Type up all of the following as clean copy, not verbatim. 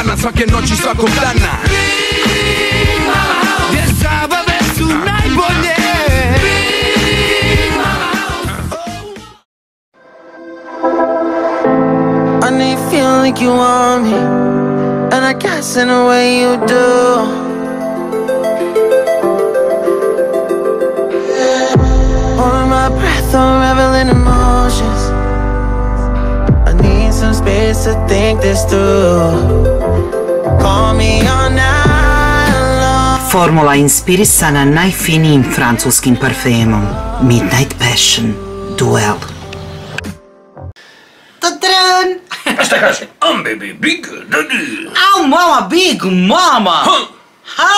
Balkana, svake noći, svakog dana. Gdje zabave su najbolje. I need feeling like you want me, and I guess in a way you do. On my breath, I'm reveling emotions. I need some space to think this through. Call me all night long. Formula inspirisana najfinijim francuskim parfemom. Midnight Passion Duel. Tadran! A šta kaže? I'm baby big daddy. Au mama, big mama! Ha?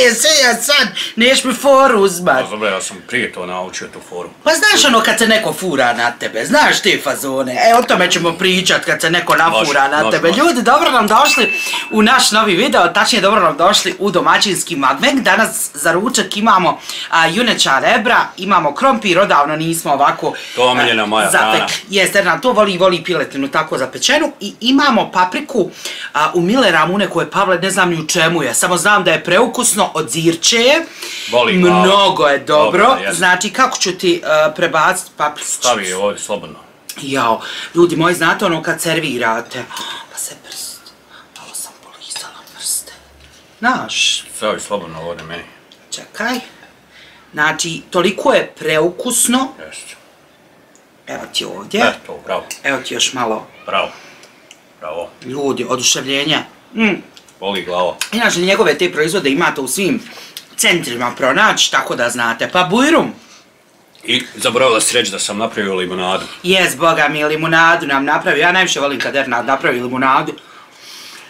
Jesi ja sad, neš mi foru uzmat. Dobro, ja sam prije to naučio tu foru. Pa znaš ono kad se neko fura na tebe, znaš te fazone. O tome ćemo pričat kad se neko nafura na tebe. Ljudi, dobro nam došli u naš novi video, tačnije dobro nam došli u domaćinski magmek. Danas za ručak imamo juneća rebra, imamo krompir, odavno nismo ovako to omiljena moja hrana. Jeste, Ernan to voli piletinu tako zapečenu. I imamo papriku u mile ramune koje Pavle ne znam ni u čemu je, samo znam da je preukusno od zirčeje. Mnogo je dobro. Znači, kako ću ti prebaciti papriku? Stavi je ovdje slobodno. Jao, ljudi moji, znate ono kad servirate, pa se prst, malo sam polizala prste. Znaš? Stavi slobodno ovdje meni. Čekaj. Znači, toliko je preukusno. Jeste. Evo ti ovdje. To, bravo. Evo ti još malo. Bravo. Bravo. Ljudi, oduševljenja. Boli glava. Inače, njegove te proizvode imate u svim centrima pronaći, tako da znate. Pa bujrum. I zaboravila si reći da sam napravio limonadu. Jes, boga mi, limonadu nam napravio. Ja najviše volim kad Ernad napravi limonadu.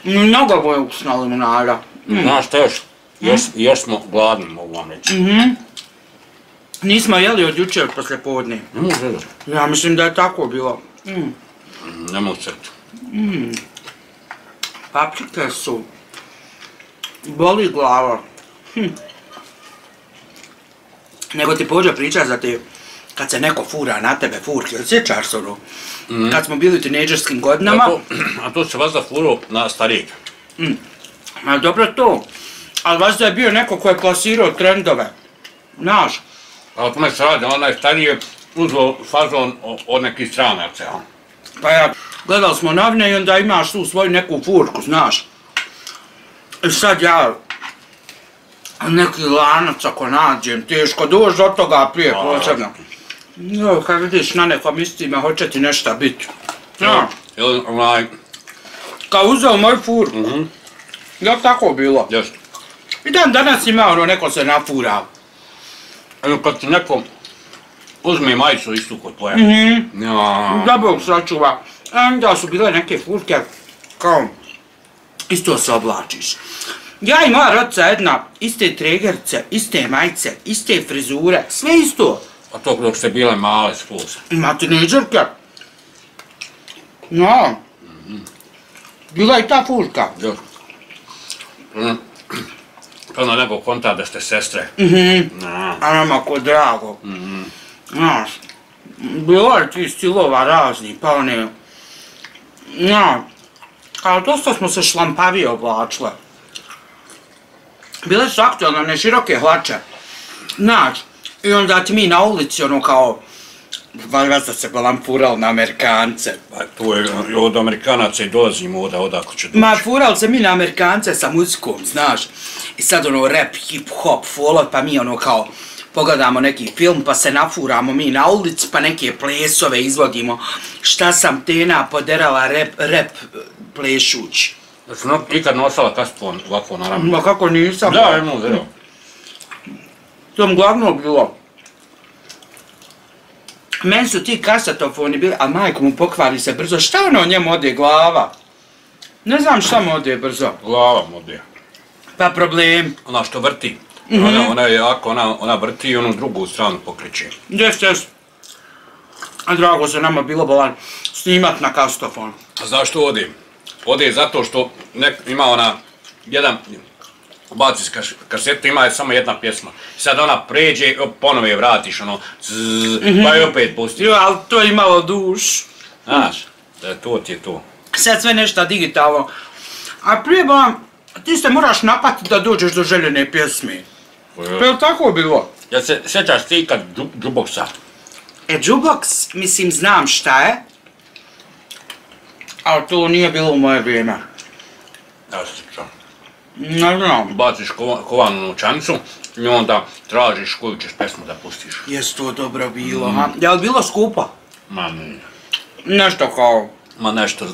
Mnogo boje ukusna limonada. Znaš što još? Još smo gladni, mogu vam reći. Nismo jeli od jučer posle podne. Ja mislim da je tako bilo. Nema u crtu. Paprike su. Boli glava. Nego ti pođe priča za te, kad se neko fura na tebe, furke, sjećaš se ono? Kad smo bili u tinejdžerskim godinama. A to se vas da furo na starijeg. Ma dobro to. Ali vas da je bio neko ko je klasirao trendove. Znaš? A o tome se radi, onaj stariji je uzeo fazon od nekih stranaca. Pa ja, gledali smo novine i onda imaš tu svoju neku furku, znaš. I sad ja, neki lanac ako nađem, teško doći do toga prije posebno. Jo, kad vidiš na nekom istima, hoće ti nešto biti. Znaš? Kao uzeo moju furku. Je tako bilo? Jeste. I dan danas ima ono, neko se nafura. Evo kad ti neko uzme majicu istu kod tvoje. Da Bog sačuva. Onda su bile neke furke, kao, isto se oblačiš. Ja i moja rodca jedna, iste tregerce, iste majice, iste frizure, sve isto. A to dok ste bile male skluze. Ima tinejdžerke. No. Bila i ta furka. Još. Onda neko konta da ste sestre. A nama ko drago. Znaš, bilo je ti stilova razni, pa one... Znaš, ali dosta smo se šlampavije oblačile. Bile su aktualne one široke hlače. Znaš, i onda ti mi na ulici ono kao... Valjda ste se balamfurali na Amerikance. Tu je od Amerikanaca i dolazi moda odako će doći. Ma furali se mi na Amerikance sa muzikom, znaš. I sad ono rap, hip hop, follow, pa mi ono kao pogledamo neki film pa se nafuramo mi na ulici pa neke plesove izvodimo. Šta sam tena poderala rap plešući. Da si ikad nosala kaspon ovako na ramenu? Ma kako nisam? Da, imao zelo. To mi glavno bilo. Meni su ti kasetofoni bili, a majko mu pokvari se brzo. Šta ono njemu ode glava? Ne znam šta mu ode brzo. Glava mu ode. Pa problem. Ona što vrti. Ona je jako, ona vrti i onu drugu stranu pokreće. Jes. A drago se nama bilo bolan snimat na kasetofon. A zašto ode? Ode zato što ima ona jedan... Ubaciš kasetu, ima samo jedna pjesma. Sad ona pređe, ponovo je vratiš, ono, pa je opet pusti. Jo, ali to je imalo duš. Znaš, to ti je to. Sad sve nešto digitalno. A prije vam, ti se moraš napati da dođeš do željene pjesme. Pa je tako bilo? Ja se sjećaš ti kad jukeboxa? Jukebox, mislim, znam šta je. Ali to nije bilo u moje vrijeme. Ja se sjećam. Ne znam. Baciš kovanu novčanicu i onda tražiš koju ćeš pesmu da pustiš. Jes to dobro bilo, ha? Je li bilo skupo? Ma nije. Nešto kao... Ma nešto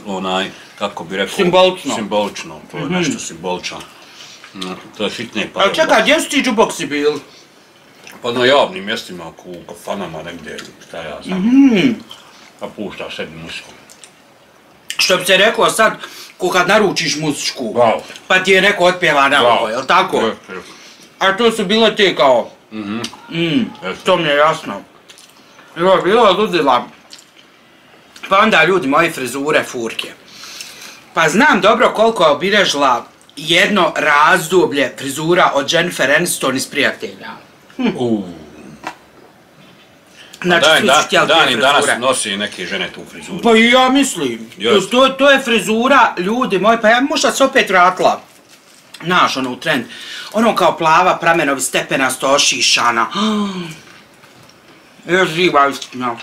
kako bi rekao... Simbolično. Simbolično, to je nešto simbolično. To je sitnije pare. Ali čekaj, gdje su ti jukeboxi bili? Pa na javnim mjestima, u kafanama negdje, šta ja znam. Pa pušta sebi muziku. Što bi se rekao sad, ko kad naručiš muzičku, Bravo. pa ti je neko otpjeva na ovo, jel tako? A to su bile te kao... To mi je jasno. Bilo je ludila. Pa onda ljudi moji frizure furke. Pa znam dobro koliko je obilježila jedno razdoblje frizura od Jennifer Aniston iz Prijatelja. Znači, svi su htjeli te Dan i danas frizure. nosi neke žene tu frizuru. Pa i ja mislim. To je frizura, ljudi moji, pa ja možda se opet vratila. Naš, ono, u trend. Ono kao plava, pramenovi, stepenasto, ošišana. Još živa istina.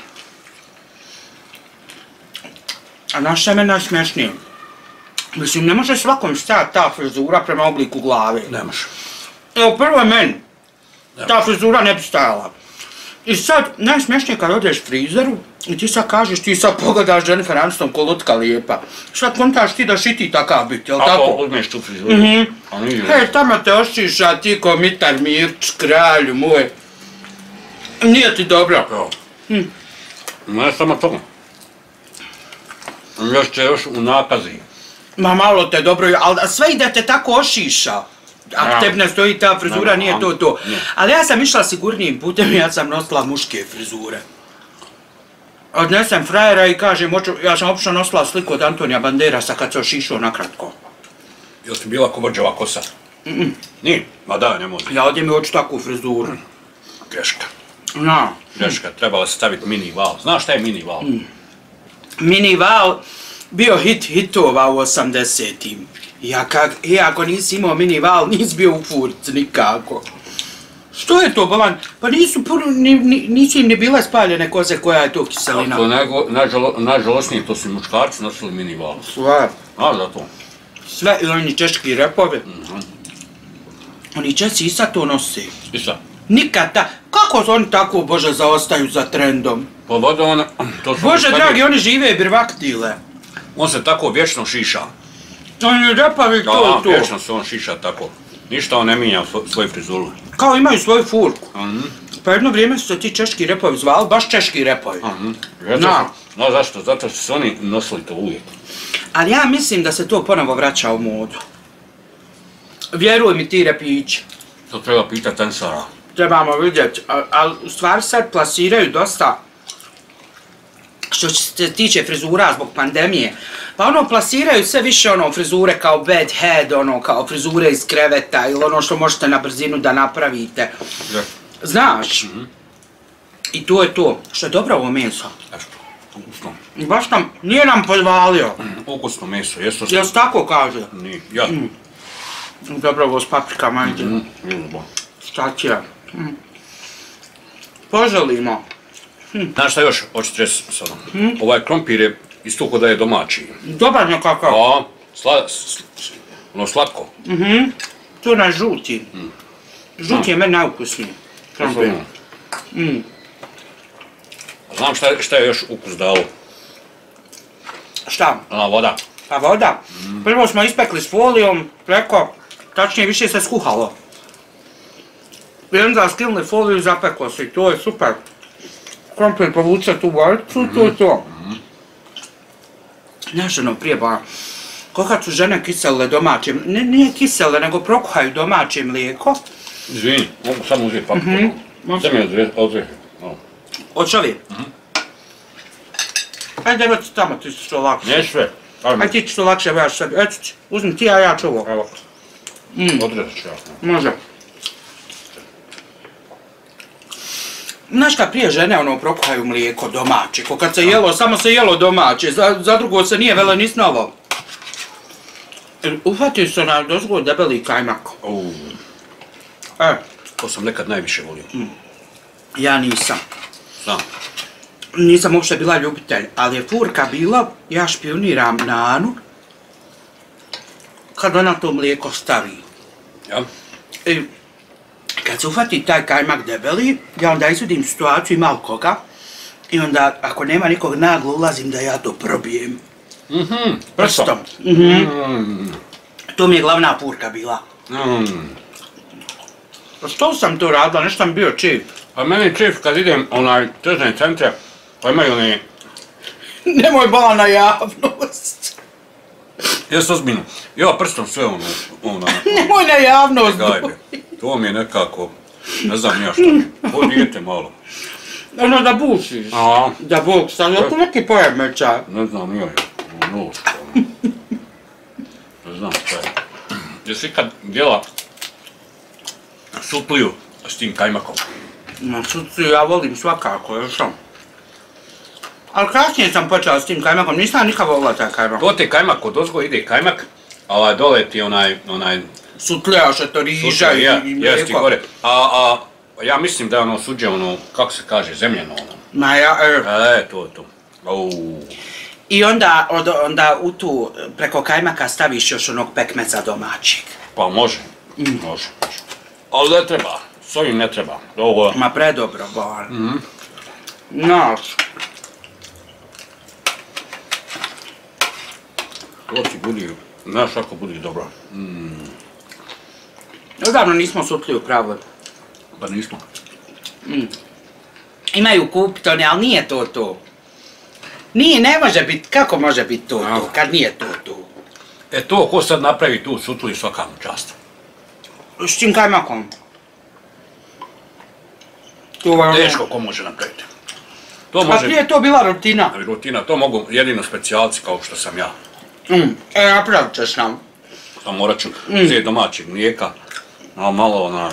A znaš šta je meni najsmješnije? Mislim, ne može svakom stajati ta frizura prema obliku glave. Ne može. Evo, prvo je meni. Ta frizura ne bi stajala. I sad, najsmješnije kad odeš frizeru i ti sad kažeš, ti sad pogledaš Jennifer Aniston ko lutka lijepa. Sad kontaš ti da šiti takav biti, jel tako? Ako uzmeš tu frizuru. Hej, tamo te ošiša ti ko Mitar Mirč, kralju moj. Nije ti dobro. Ne samo to. Još će još u nakazi. Ma malo te dobro, ali sve i da te tako ošiša. Ako tebi ne stoji ta frizura, nije to. Ali ja sam išla sigurnijim putem i ja sam nosila muške frizure. Odnesem frajera i kažem, ja sam opično nosila sliku od Antonija Banderasa kad se ošišao nakratko. Jel ti bila kovrđava kosa? Nije? Ma da, ne može. Ja ovdje mi hoću takvu frizuru. Greška. Na. Greška, trebala se staviti mini val. Znaš šta je mini val? Mini val bio hitova u 80-im. Ako nisi imao mini val, nisi bio u furci nikako. Što je to, Balan? Pa nisu im ni bile spaljene koze koja je to kiselina. Najžalostnije, to su muškarci nosili mini val. Sve. A, zato. Sve, i oni češki repovi. Oni Česi i sad to nose. I sad? Nikad kako oni tako, Bože, zaostaju za trendom? Pa voda ona... Bože dragi, oni žive birvaktile. On se tako vječno šiša. Oni repovi to. Da, vječno se on šiša tako. Ništa on ne mijenja svoju frizuru. Kao imaju svoju furku. Pa jedno vrijeme su se ti češki repovi zvali, baš češki repovi. No zašto? Zato su se oni nosili to uvijek. Ali ja mislim da se to ponovo vraća u modu. Vjeruj mi ti repići. To treba pitati tensara. Trebamo vidjeti, ali u stvari sad plasiraju dosta što se tiče frizura zbog pandemije. Pa ono plasiraju sve više ono frizure kao bad head, ono kao frizure iz kreveta ili ono što možete na brzinu da napravite. Znaš? I to je to. Što je dobro ovo meso. Ukusno. Baš nije nam podvalio. Ukusno meso, jesu. Jel se tako kaže? Nije, ja. Dobro ovo s paprikama ide. Šta će? Poželimo. Znaš šta još hoćete reći sada? Ovaj krompir je isto kod da je domaći. Dobar nekakav. Ono slatko. To je onaj žuti. Žuti je meni najukusniji. Znam šta je još ukus dalo. Šta? Ona voda. Pa voda. Prvo smo ispekli s folijom, preko, tačnije više se skuhalo. I onda skilili foliju i zapeklo se i to je super. Krompir povuče tu vojcu i to je to. Znaš ono prije ba, koga su žene kiselile domaće, nije kisele, nego prokuhaju domaće mlijeko. Izvini, mogu samo uzeti papriku. Sve mi odreći. Hoće ovi? Ajde, evo ti tamo, ti ćeš što lakše. Ne sve. Ajde ti ćeš što lakše, evo ja sebi. Eto ti, uzmi ti, a ja ću ovo. Evo. Odreći ću ja. Može. Znaš kad prije žene ono prokuhaju mlijeko domaće, ko kad se jelo, samo se jelo domaće, za drugo se nije vele ni snovo. Uhvatio se onaj dozgo debeli kajmak. To sam nekad najviše volio. Ja nisam. Znam. Nisam uopšte bila ljubitelj, ali je furka bila, ja špioniram Nanu, kad ona to mlijeko stavi. Ja? I kad se uhvati taj kajmak debeli, ja onda izvodim situaciju, ima li koga, i onda ako nema nikog naglo ulazim da ja to probijem. Prstom. To mi je glavna furka bila. Što sam to radila, nešto sam bio čip. Pa meni čip kad idem onaj tržne centre, pa imaju oni... Nemoj bala na javnost. Jes ozbiljno. Ja prstom sve ono... Nemoj na javnost. Gajbe. To mi je nekako... Ne znam ja što mi. Ovo dijete malo. Ono da bušiš. Da buksa, ali je to neki poremećaj. Ne znam ja. Noška. Ne znam šta je. Jesi ikad jela supliju s tim kajmakom? No, supliju ja volim svakako, još sam. Ali kasnije sam počela s tim kajmakom, nisam nikad volila taj kajmak. To te kajmak, od ozgo ide kajmak, a dole ti onaj... Sutljaša to riža i mlijeko. Gore. A ja mislim da je ono suđe ono, kako se kaže, zemljeno ono. Ma ja, to je to. I onda u tu, preko kajmaka staviš još onog pekmeca domaćeg. Pa može. Može. Ali ne treba. S ovim ne treba. Ma predobro, bar. Znaš. To ti budi, znaš ako budi dobro. Odavno nismo sutliju pravili. Pa nismo. Imaju kupiti one, ali nije to to. Nije, ne može biti, kako može biti to, kad nije to. To ko sad napravi tu sutlu i svaka mu čast. S čim kajmakom? Teško ko može napraviti. A prije je to bila rutina. Rutina, to mogu jedino specijalci kao što sam ja. Napravit ćeš nam. To morat ću uzeti domaćeg mlijeka, malo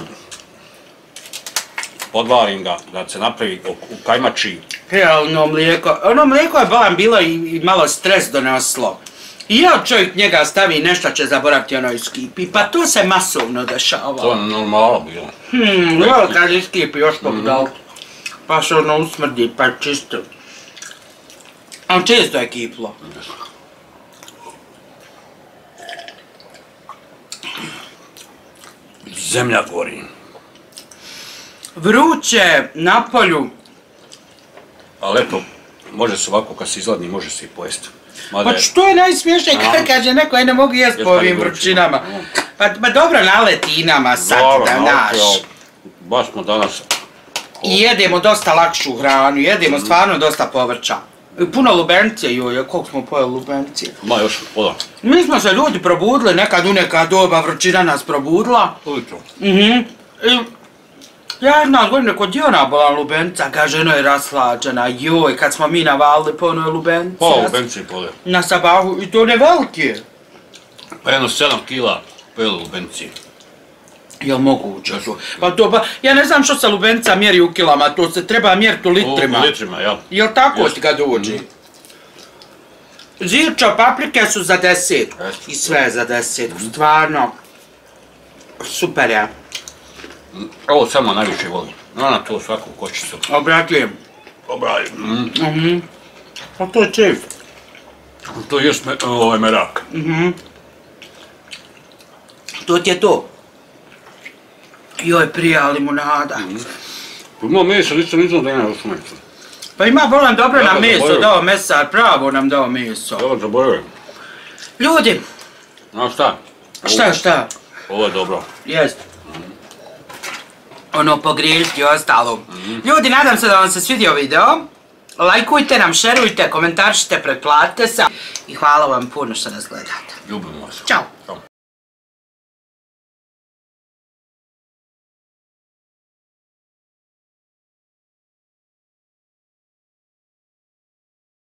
podvarim ga, da se napravi u kajmači. Ono mlijeko je balan bilo i malo stres donosilo. I ja čovjek njega stavi nešto će zaboraviti ono iskipi, pa to se masovno dešava. To je normalno bilo. Evo kad iskipi još pogledal, pa se ono usmrdi, pa čisto. Ali često je kiplo. Zemlja gori. Vruće, na polju. Ali eto, može se ovako kad se izladni, može se i pojesti. Pa što je najsmiješnije kad kaže neko ne mogu jesti po ovim vrućinama. Pa dobro na letinama sad da naš. Baš smo danas... I jedemo dosta lakšu hranu, jedemo stvarno dosta povrća. Puno lubencije, joj, koliko smo pojeli lubencije. Ma još pola. Mi smo se ljudi probudili, nekad u neka doba vrućina nas probudila. Ujutro. Ja jedna godine kod Dijona bila lubenica, kaže ono je raslađena, joj, kad smo mi navalili po onoj lubenici. Po lubenci pole. Na sabahu, i to ne velike. Pa jedno 7 kila pojeli lubenci. Jel moguće to? Pa ja ne znam što se lubenica mjeri u kilama, to se treba mjeriti u litrima. U litrima, jel? Jel tako ti ga dođe? Zirčo, paprike su za 10. I sve je za 10, stvarno. Super je. Ovo samo najviše volim. Ona to svaku kočicu. Obratljiv. Pa to je čef. To je merak. To ti je to. Joj, prija limunada. Ima meso, nisam da ima još meso. Pa ima bolan dobro nam meso dao, mesar, pravo nam dao meso. Evo, zaboravim. Ljudi. Znaš šta? Šta? Ovo je dobro. Jest. Ono pogriješiti i ostalo. Ljudi, nadam se da vam se svidio video. Lajkujte nam, šerujte, komentaršite, pretplatite se. I hvala vam puno što nas gledate. Ljubim vas. Ćao.